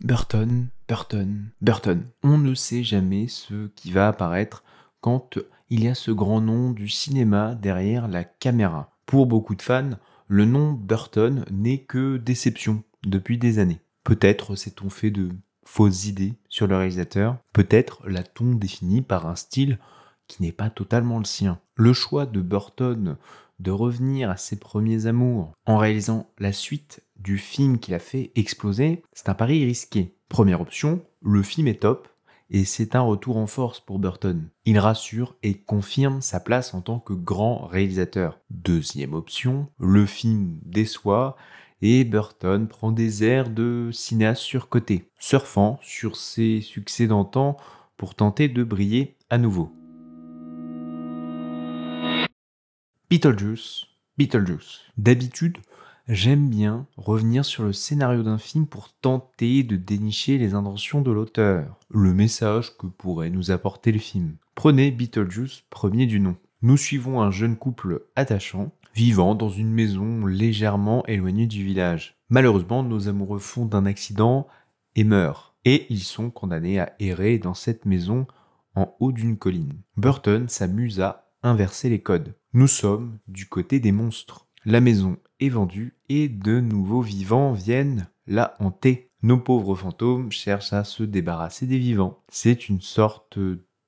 Burton, Burton, Burton. On ne sait jamais ce qui va apparaître quand il y a ce grand nom du cinéma derrière la caméra. Pour beaucoup de fans, le nom Burton n'est que déception depuis des années. Peut-être s'est-on fait de fausses idées sur le réalisateur, peut-être l'a-t-on défini par un style qui n'est pas totalement le sien. Le choix de Burton de revenir à ses premiers amours en réalisant la suite du film qu'il a fait exploser, c'est un pari risqué. Première option, le film est top et c'est un retour en force pour Burton. Il rassure et confirme sa place en tant que grand réalisateur. Deuxième option, le film déçoit et Burton prend des airs de cinéaste surcoté, surfant sur ses succès d'antan pour tenter de briller à nouveau. Beetlejuice, Beetlejuice. D'habitude, j'aime bien revenir sur le scénario d'un film pour tenter de dénicher les intentions de l'auteur, le message que pourrait nous apporter le film. Prenez Beetlejuice, premier du nom. Nous suivons un jeune couple attachant, vivant dans une maison légèrement éloignée du village. Malheureusement, nos amoureux font un accident et meurent, et ils sont condamnés à errer dans cette maison en haut d'une colline. Burton s'amuse à inverser les codes. Nous sommes du côté des monstres. La maison est vendue et de nouveaux vivants viennent la hanter. Nos pauvres fantômes cherchent à se débarrasser des vivants. C'est une sorte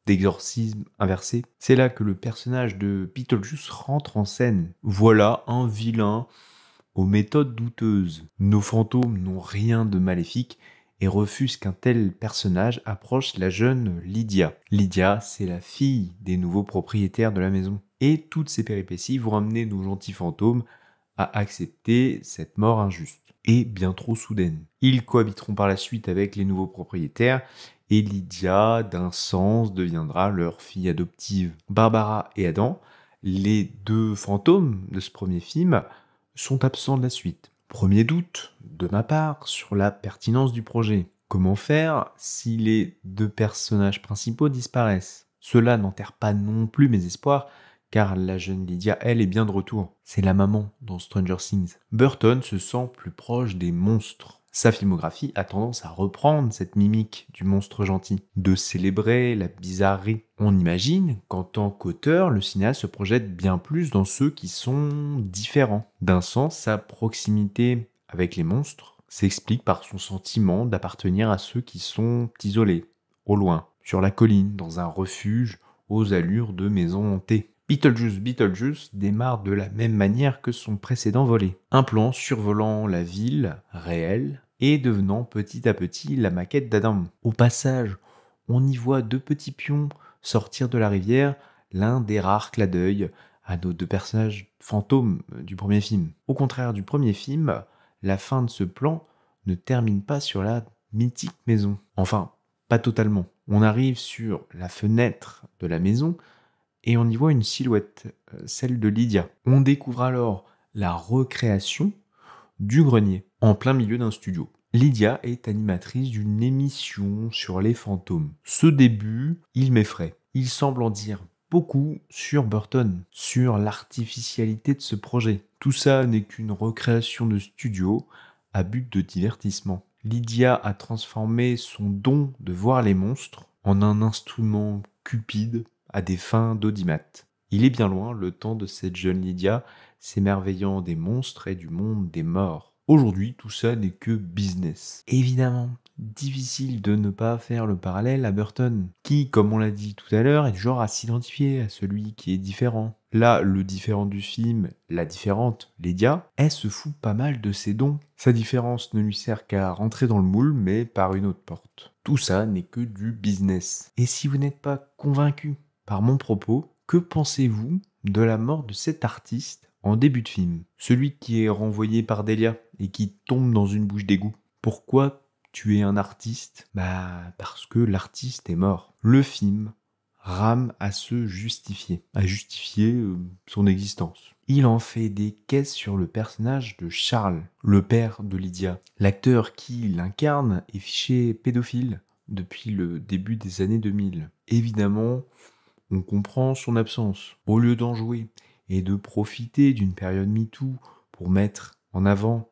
d'exorcisme inversé. C'est là que le personnage de Beetlejuice rentre en scène. Voilà un vilain aux méthodes douteuses. Nos fantômes n'ont rien de maléfique et refusent qu'un tel personnage approche la jeune Lydia. Lydia, c'est la fille des nouveaux propriétaires de la maison. Et toutes ces péripéties vont amener nos gentils fantômes à accepter cette mort injuste et bien trop soudaine. Ils cohabiteront par la suite avec les nouveaux propriétaires et Lydia, d'un sens, deviendra leur fille adoptive. Barbara et Adam, les deux fantômes de ce premier film, sont absents de la suite. Premier doute, de ma part, sur la pertinence du projet. Comment faire si les deux personnages principaux disparaissent ? Cela n'enterre pas non plus mes espoirs, car la jeune Lydia, elle, est bien de retour. C'est la maman dans Stranger Things. Burton se sent plus proche des monstres. Sa filmographie a tendance à reprendre cette mimique du monstre gentil, de célébrer la bizarrerie. On imagine qu'en tant qu'auteur, le cinéaste se projette bien plus dans ceux qui sont différents. D'un sens, sa proximité avec les monstres s'explique par son sentiment d'appartenir à ceux qui sont isolés, au loin, sur la colline, dans un refuge aux allures de maison hantée. Beetlejuice démarre de la même manière que son précédent volet. Un plan survolant la ville réelle et devenant petit à petit la maquette d'Adam. Au passage, on y voit deux petits pions sortir de la rivière, l'un des rares clins d'œil à nos deux personnages fantômes du premier film. Au contraire du premier film, la fin de ce plan ne termine pas sur la mythique maison. Enfin, pas totalement. On arrive sur la fenêtre de la maison et on y voit une silhouette, celle de Lydia. On découvre alors la recréation du grenier, en plein milieu d'un studio. Lydia est animatrice d'une émission sur les fantômes. Ce début, il m'effraie. Il semble en dire beaucoup sur Burton, sur l'artificialité de ce projet. Tout ça n'est qu'une recréation de studio à but de divertissement. Lydia a transformé son don de voir les monstres en un instrument cupide à des fins d'audimat. Il est bien loin le temps de cette jeune Lydia s'émerveillant des monstres et du monde des morts. Aujourd'hui, tout ça n'est que business. Évidemment, difficile de ne pas faire le parallèle à Burton, qui, comme on l'a dit tout à l'heure, est du genre à s'identifier à celui qui est différent. Là, le différent du film, la différente, Lydia, elle se fout pas mal de ses dons. Sa différence ne lui sert qu'à rentrer dans le moule, mais par une autre porte. Tout ça n'est que du business. Et si vous n'êtes pas convaincu par mon propos, que pensez-vous de la mort de cet artiste en début de film? Celui qui est renvoyé par Delia et qui tombe dans une bouche d'égout. Pourquoi tuer un artiste ? Parce que l'artiste est mort. Le film rame à se justifier, à justifier son existence. Il en fait des caisses sur le personnage de Charles, le père de Lydia. L'acteur qui l'incarne est fiché pédophile depuis le début des années 2000. Évidemment, on comprend son absence. Au lieu d'en jouer et de profiter d'une période MeToo pour mettre en avant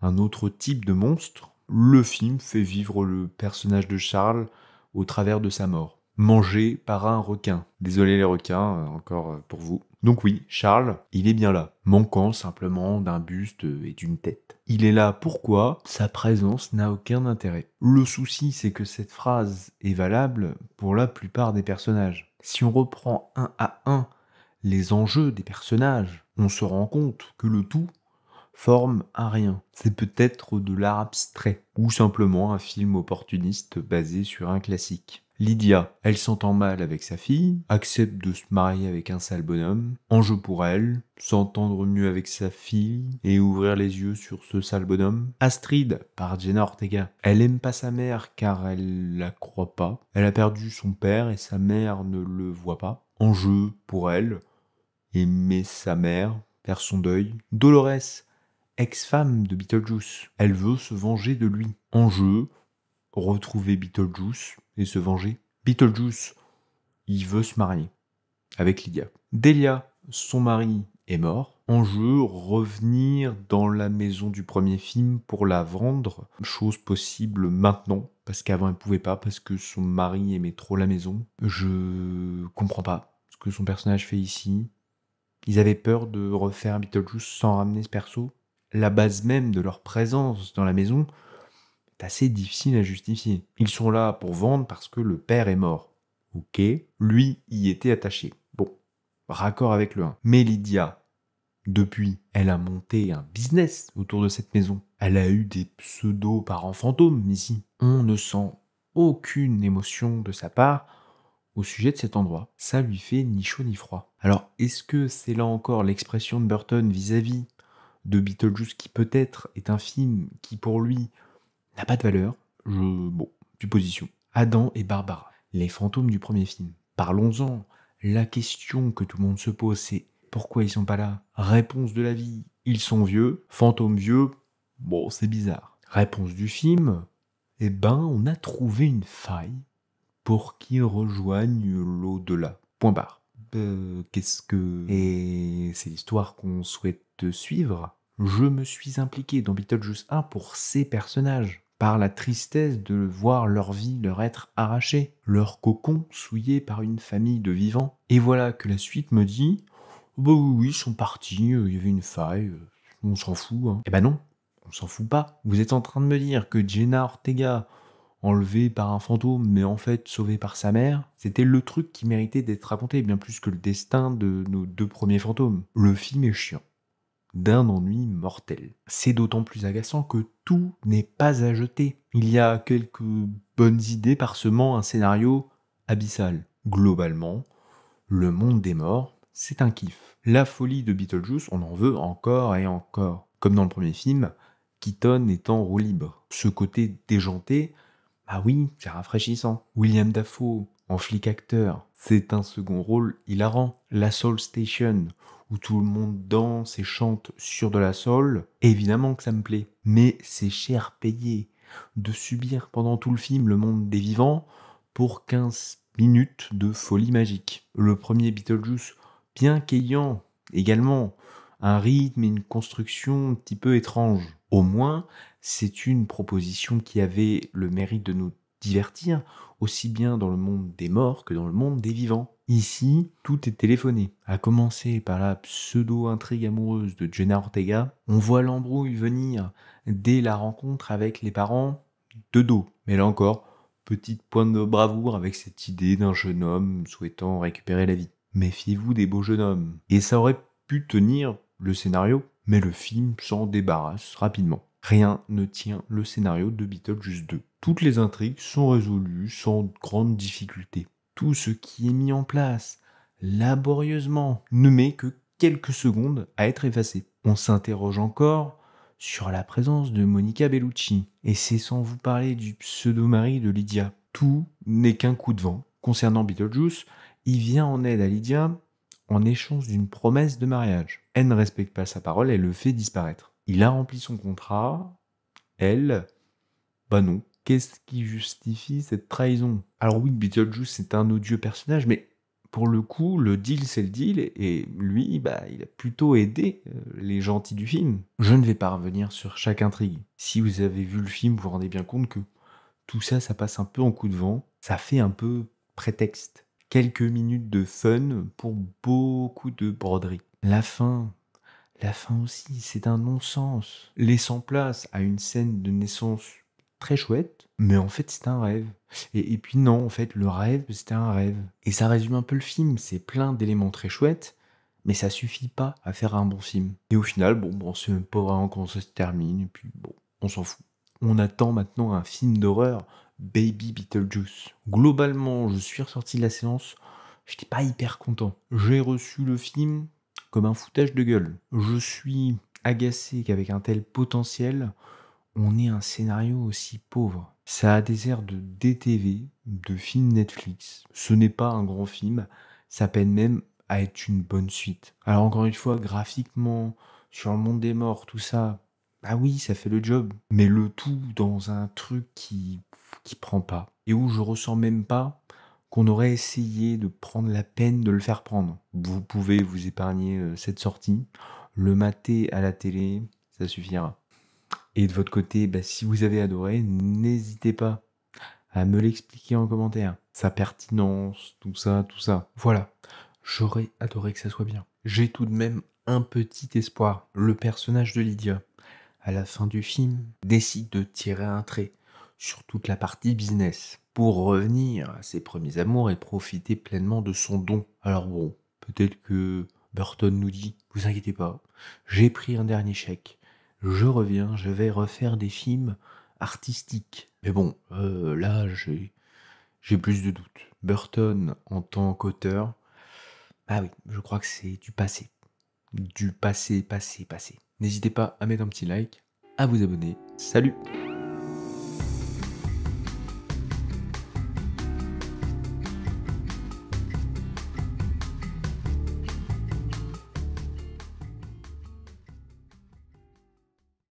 un autre type de monstre, Le film fait vivre le personnage de Charles au travers de sa mort. Mangé par un requin. Désolé les requins, encore pour vous. Donc oui, Charles, il est bien là, manquant simplement d'un buste et d'une tête. Il est là pourquoi sa présence n'a aucun intérêt. Le souci, c'est que cette phrase est valable pour la plupart des personnages. Si on reprend un à un les enjeux des personnages, on se rend compte que le tout forme un rien. C'est peut-être de l'art abstrait, ou simplement un film opportuniste basé sur un classique. Lydia, elle s'entend mal avec sa fille, accepte de se marier avec un sale bonhomme, enjeu pour elle, s'entendre mieux avec sa fille et ouvrir les yeux sur ce sale bonhomme. Astrid, par Jenna Ortega, elle aime pas sa mère car elle la croit pas, elle a perdu son père et sa mère ne le voit pas. Enjeu pour elle, aimer sa mère, faire son deuil. Dolores, ex-femme de Beetlejuice, elle veut se venger de lui. Enjeu, retrouver Beetlejuice et se venger. Beetlejuice, il veut se marier avec Lydia. Delia, son mari est mort. Enjeu, revenir dans la maison du premier film pour la vendre. Chose possible maintenant, parce qu'avant elle pouvait pas, parce que son mari aimait trop la maison. Je comprends pas ce que son personnage fait ici. Ils avaient peur de refaire Beetlejuice sans ramener ce perso. La base même de leur présence dans la maison est assez difficile à justifier. Ils sont là pour vendre parce que le père est mort. Ok, lui y était attaché. Bon, raccord avec le 1. Mais Lydia, depuis, elle a monté un business autour de cette maison. Elle a eu des pseudo-parents fantômes ici. On ne sent aucune émotion de sa part au sujet de cet endroit. Ça lui fait ni chaud ni froid. Alors, est-ce que c'est là encore l'expression de Burton vis-à-vis de Beetlejuice qui peut-être est un film qui pour lui n'a pas de valeur? Bon, supposition. Adam et Barbara, les fantômes du premier film. Parlons-en. La question que tout le monde se pose, c'est pourquoi ils sont pas là? Réponse de la vie, ils sont vieux. Fantômes vieux, bon, c'est bizarre. Réponse du film, eh ben, on a trouvé une faille pour qu'ils rejoignent l'au-delà. Point barre. Qu'est-ce que... Et c'est l'histoire qu'on souhaite suivre. Je me suis impliqué dans Beetlejuice 1 pour ces personnages, par la tristesse de voir leur vie leur être arrachée, leur cocon souillé par une famille de vivants. Et voilà que la suite me dit « Bah oui, ils sont partis, il y avait une faille, on s'en fout. Hein. » Eh ben non, on s'en fout pas. Vous êtes en train de me dire que Jenna Ortega, enlevé par un fantôme, mais en fait sauvé par sa mère, c'était le truc qui méritait d'être raconté, bien plus que le destin de nos 2 premiers fantômes. Le film est chiant, d'un ennui mortel. C'est d'autant plus agaçant que tout n'est pas à jeter. Il y a quelques bonnes idées parsemant un scénario abyssal. Globalement, le monde des morts, c'est un kiff. La folie de Beetlejuice, on en veut encore et encore. Comme dans le premier film, Keaton est en roue libre. Ce côté déjanté, ah oui, c'est rafraîchissant. William Dafoe, en flic acteur, c'est un second rôle hilarant. La Soul Station, où tout le monde danse et chante sur de la soul, évidemment que ça me plaît. Mais c'est cher payé de subir pendant tout le film le monde des vivants pour 15 minutes de folie magique. Le premier Beetlejuice, bien qu'ayant également un rythme et une construction un petit peu étrange, au moins c'est une proposition qui avait le mérite de nous divertir, aussi bien dans le monde des morts que dans le monde des vivants. Ici, tout est téléphoné. À commencer par la pseudo-intrigue amoureuse de Jenna Ortega, on voit l'embrouille venir dès la rencontre avec les parents de dos. Mais là encore, petite pointe de bravoure avec cette idée d'un jeune homme souhaitant récupérer la vie. Méfiez-vous des beaux jeunes hommes. Et ça aurait pu tenir le scénario, mais le film s'en débarrasse rapidement. Rien ne tient le scénario de Beetlejuice 2. Toutes les intrigues sont résolues sans grande difficulté. Tout ce qui est mis en place, laborieusement, ne met que quelques secondes à être effacé. On s'interroge encore sur la présence de Monica Bellucci. Et c'est sans vous parler du pseudo-mari de Lydia. Tout n'est qu'un coup de vent. Concernant Beetlejuice, il vient en aide à Lydia en échange d'une promesse de mariage. Elle ne respecte pas sa parole et le fait disparaître. Il a rempli son contrat, elle, bah non. Qu'est-ce qui justifie cette trahison? Alors oui, Beetlejuice c'est un odieux personnage, mais pour le coup, le deal, c'est le deal et lui, bah, il a plutôt aidé, les gentils du film. Je ne vais pas revenir sur chaque intrigue. Si vous avez vu le film, vous vous rendez bien compte que tout ça, ça passe un peu en coup de vent. Ça fait un peu prétexte. Quelques minutes de fun pour beaucoup de broderie. La fin aussi, c'est un non-sens. Laissant place à une scène de naissance très chouette, mais en fait, c'est un rêve. Et puis non, en fait, le rêve, c'était un rêve. Et ça résume un peu le film, c'est plein d'éléments très chouettes, mais ça suffit pas à faire un bon film. Et au final, bon, on sait même pas vraiment comment ça se termine, et puis bon, on s'en fout. On attend maintenant un film d'horreur, Baby Beetlejuice. Globalement, je suis ressorti de la séance, j'étais pas hyper content. J'ai reçu le film comme un foutage de gueule. Je suis agacé qu'avec un tel potentiel, on ait un scénario aussi pauvre. Ça a des airs de DTV, de film Netflix. Ce n'est pas un grand film, ça peine même à être une bonne suite. Alors encore une fois, graphiquement, sur le monde des morts, tout ça, bah oui, ça fait le job. Mais le tout dans un truc qui prend pas. Et où je ressens même pas qu'on aurait essayé de prendre la peine de le faire prendre. Vous pouvez vous épargner cette sortie, le mater à la télé, ça suffira. Et de votre côté, bah, si vous avez adoré, n'hésitez pas à me l'expliquer en commentaire. Sa pertinence, tout ça, tout ça. Voilà, j'aurais adoré que ça soit bien. J'ai tout de même un petit espoir. Le personnage de Lydia, à la fin du film, décide de tirer un trait sur toute la partie business pour revenir à ses premiers amours et profiter pleinement de son don. Alors bon, peut-être que Burton nous dit, vous inquiétez pas, j'ai pris un dernier chèque, je reviens, je vais refaire des films artistiques. Mais bon, là, j'ai plus de doutes. Burton, en tant qu'auteur, ah oui, je crois que c'est du passé. Du passé, passé, passé. N'hésitez pas à mettre un petit like, à vous abonner. Salut!